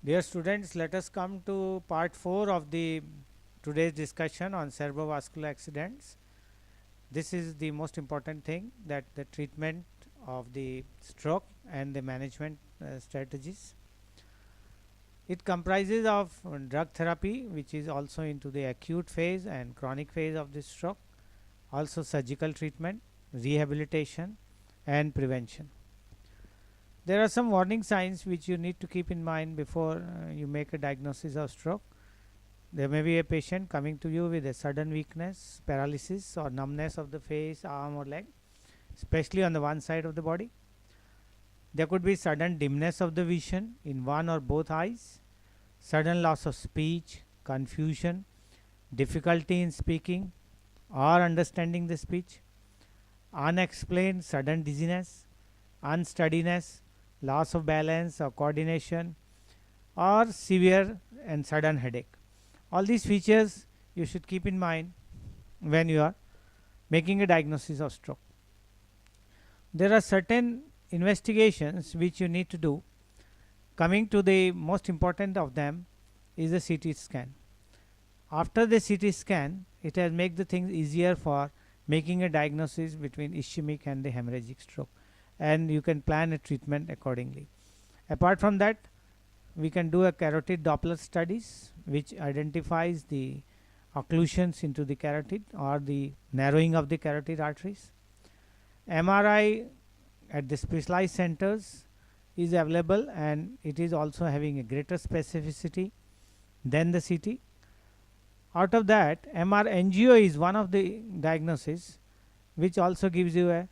Dear students, let us come to part 4 of the today's discussion on cerebrovascular accidents. This is the most important thing, that the treatment of the stroke and the management strategies. It comprises of drug therapy, which is also into the acute phase and chronic phase of the stroke, also surgical treatment, rehabilitation and prevention. There are some warning signs which you need to keep in mind before you make a diagnosis of stroke. There may be a patient coming to you with a sudden weakness, paralysis, or numbness of the face, arm, or leg, especially on the one side of the body. There could be sudden dimness of the vision in one or both eyes, sudden loss of speech, confusion, difficulty in speaking or understanding the speech, unexplained sudden dizziness, unsteadiness, loss of balance or coordination, or severe and sudden headache. All these features you should keep in mind when you are making a diagnosis of stroke. There are certain investigations which you need to do. Coming to the most important of them is the CT scan. After the CT scan, it has made the things easier for making a diagnosis between ischemic and the hemorrhagic stroke, and you can plan a treatment accordingly. Apart from that, we can do a carotid Doppler studies which identifies the occlusions into the carotid or the narrowing of the carotid arteries. MRI at the specialized centers is available, and it is also having a greater specificity than the CT. Out of that, MR angio is one of the diagnoses which also gives you a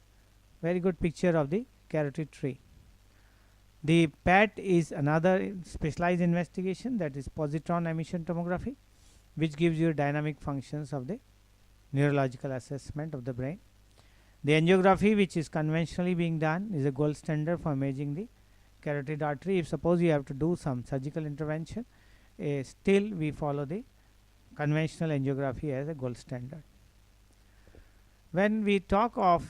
very good picture of the carotid tree. The PET is another specialized investigation, that is positron emission tomography, which gives you dynamic functions of the neurological assessment of the brain. The angiography, which is conventionally being done, is a gold standard for imaging the carotid artery. If suppose you have to do some surgical intervention, still we follow the conventional angiography as a gold standard. When we talk of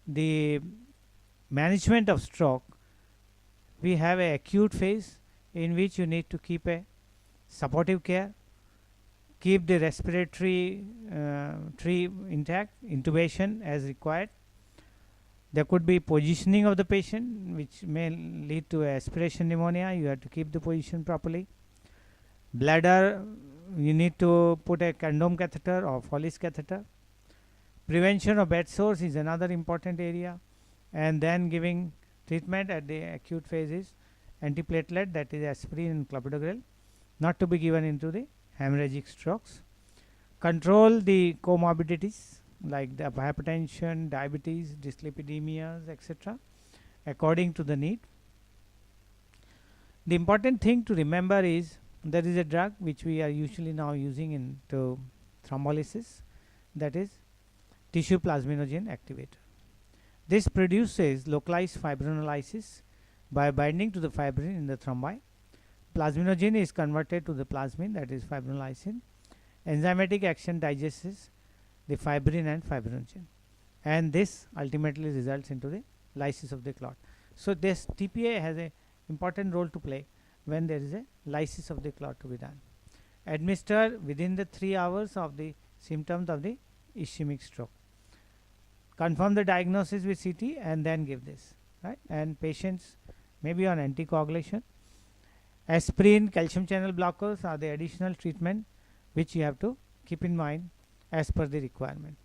the management of stroke, we have a acute phase in which you need to keep a supportive care, keep the respiratory tree intact, intubation as required. There could be positioning of the patient which may lead to aspiration pneumonia. You have to keep the position properly. Bladder, you need to put a condom catheter or Foley's catheter. Prevention of bed sores is another important area, and then giving treatment at the acute phase is antiplatelet, that is aspirin and clopidogrel, not to be given into the hemorrhagic strokes. Control the comorbidities like the hypertension, diabetes, dyslipidemias, etc., according to the need. The important thing to remember is there is a drug which we are usually now using into thrombolysis, that is tissue plasminogen activator. This produces localized fibrinolysis by binding to the fibrin in the thrombi. Plasminogen is converted to the plasmin, that is fibrinolysin. Enzymatic action digests the fibrin and fibrinogen, and this ultimately results into the lysis of the clot. So this TPA has an important role to play when there is a lysis of the clot to be done. Administer within the 3 hours of the symptoms of the ischemic stroke. Confirm the diagnosis with CT and then give this, right? And patients may be on anticoagulation. Aspirin, calcium channel blockers are the additional treatment which you have to keep in mind as per the requirement.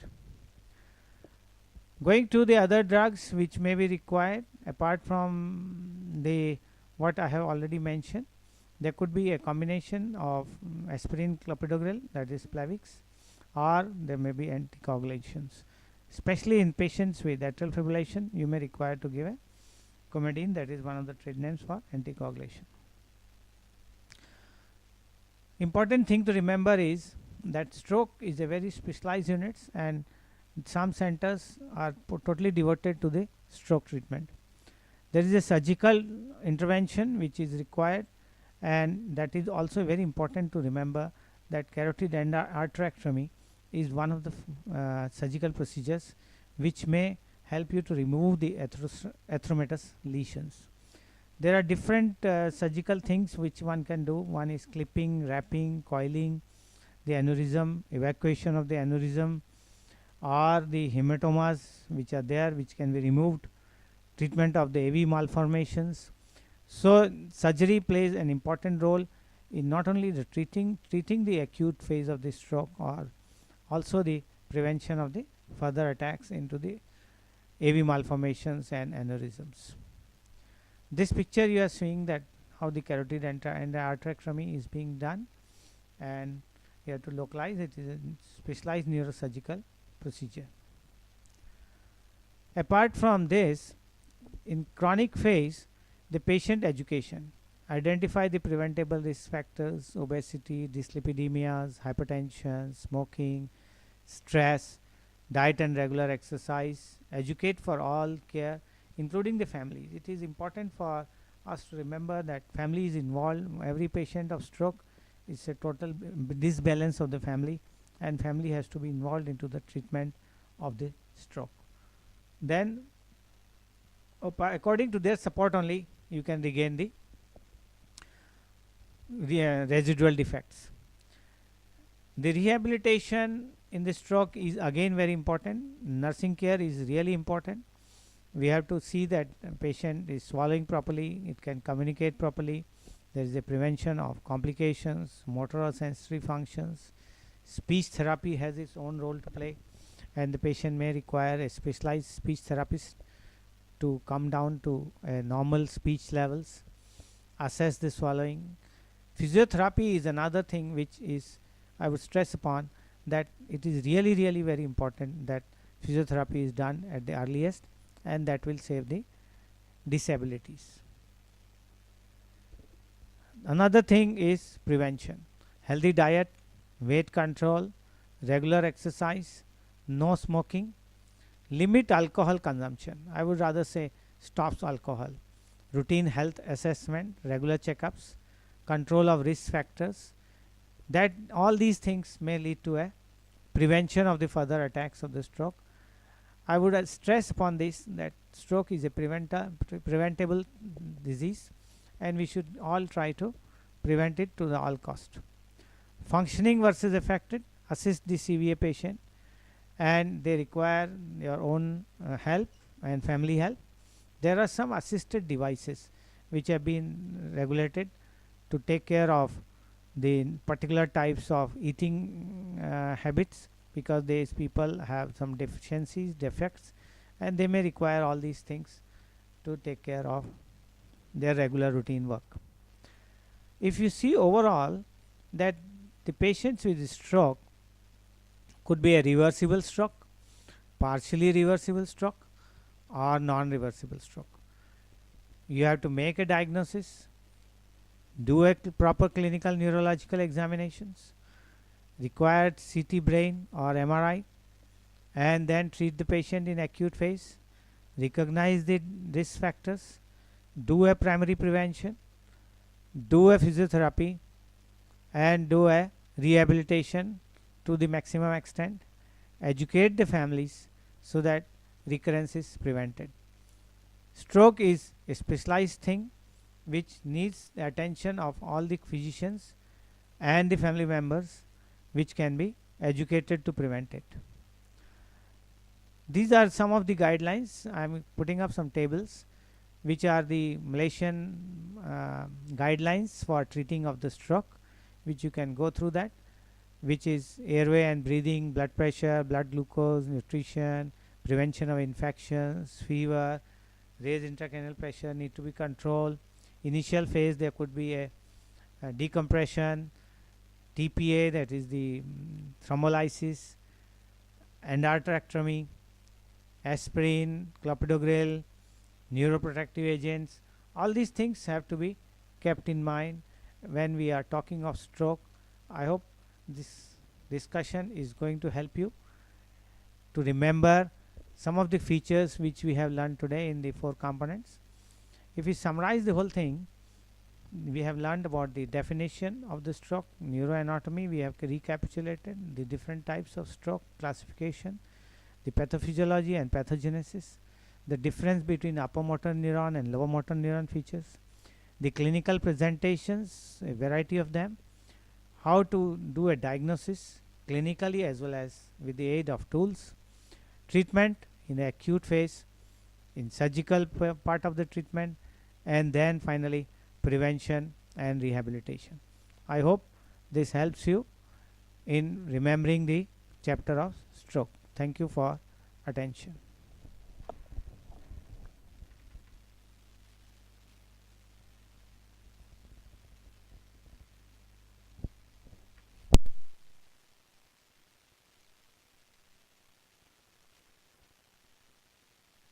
Going to the other drugs which may be required apart from the what I have already mentioned, there could be a combination of aspirin, clopidogrel, that is Plavix, or there may be anticoagulations. Especially in patients with atrial fibrillation, you may require to give a Coumadin, that is one of the trade names for anticoagulation. Important thing to remember is that stroke is a very specialized unit, and some centers are totally devoted to the stroke treatment. There is a surgical intervention which is required, and that is also very important to remember that carotid endarterectomy is one of the surgical procedures which may help you to remove the atheromatous lesions. There are different surgical things which one can do. One is clipping, wrapping, coiling the aneurysm, evacuation of the aneurysm, or the hematomas which are there, which can be removed, treatment of the AV malformations. So surgery plays an important role in not only the treating the acute phase of the stroke, or also the prevention of the further attacks into the AV malformations and aneurysms. This picture you are seeing that how the carotid endarterectomy is being done, and you have to localize it. Is a specialized neurosurgical procedure. Apart from this, in chronic phase, the patient education, identify the preventable risk factors: obesity, dyslipidemias, hypertension, smoking, stress, diet and regular exercise, educate for all care, including the families. It is important for us to remember that family is involved. Every patient of stroke is a total disbalance of the family, and family has to be involved into the treatment of the stroke. Then, according to their support only, you can regain the residual defects. The rehabilitation in the stroke is again very important. Nursing care is really important. We have to see that the patient is swallowing properly, it can communicate properly, there is a prevention of complications, motor or sensory functions. Speech therapy has its own role to play, and the patient may require a specialized speech therapist to come down to normal speech levels, assess the swallowing. Physiotherapy is another thing which is, I would stress upon, that it is really very important that physiotherapy is done at the earliest, and that will save the disabilities. Another thing is prevention: healthy diet, weight control, regular exercise, no smoking, limit alcohol consumption. I would rather say stops alcohol, routine health assessment, regular checkups, control of risk factors. That all these things may lead to a prevention of the further attacks of the stroke. I would stress upon this, that stroke is a preventable disease, and we should all try to prevent it to the all cost. Functioning versus affected: assist the CVA patient, and they require your own help and family help. There are some assisted devices which have been regulated to take care of the particular types of eating habits, because these people have some deficiencies, defects, and they may require all these things to take care of their regular routine work. If you see overall that the patients with stroke could be a reversible stroke, partially reversible stroke, or non-reversible stroke. You have to make a diagnosis, do a proper clinical neurological examinations, required CT brain or MRI, and then treat the patient in acute phase, recognize the risk factors, do a primary prevention, do a physiotherapy, and do a rehabilitation to the maximum extent, educate the families so that recurrence is prevented. Stroke is a specialized thing which needs the attention of all the physicians and the family members, which can be educated to prevent it. These are some of the guidelines. I am putting up some tables which are the Malaysian guidelines for treating of the stroke, which you can go through that, which is airway and breathing, blood pressure, blood glucose, nutrition, prevention of infections, fever, raised intracranial pressure need to be controlled. Initial phase there could be a decompression, TPA, that is the thrombolysis, endarterectomy, aspirin, clopidogrel, neuroprotective agents. All these things have to be kept in mind when we are talking of stroke. I hope this discussion is going to help you to remember some of the features which we have learned today in the 4 components. If we summarize the whole thing, we have learned about the definition of the stroke, neuroanatomy, we have recapitulated the different types of stroke classification, the pathophysiology and pathogenesis, the difference between upper motor neuron and lower motor neuron features, the clinical presentations, a variety of them, how to do a diagnosis clinically as well as with the aid of tools, treatment in the acute phase, in surgical part of the treatment, and then finally prevention and rehabilitation. I hope this helps you in remembering the chapter of stroke. Thank you for attention.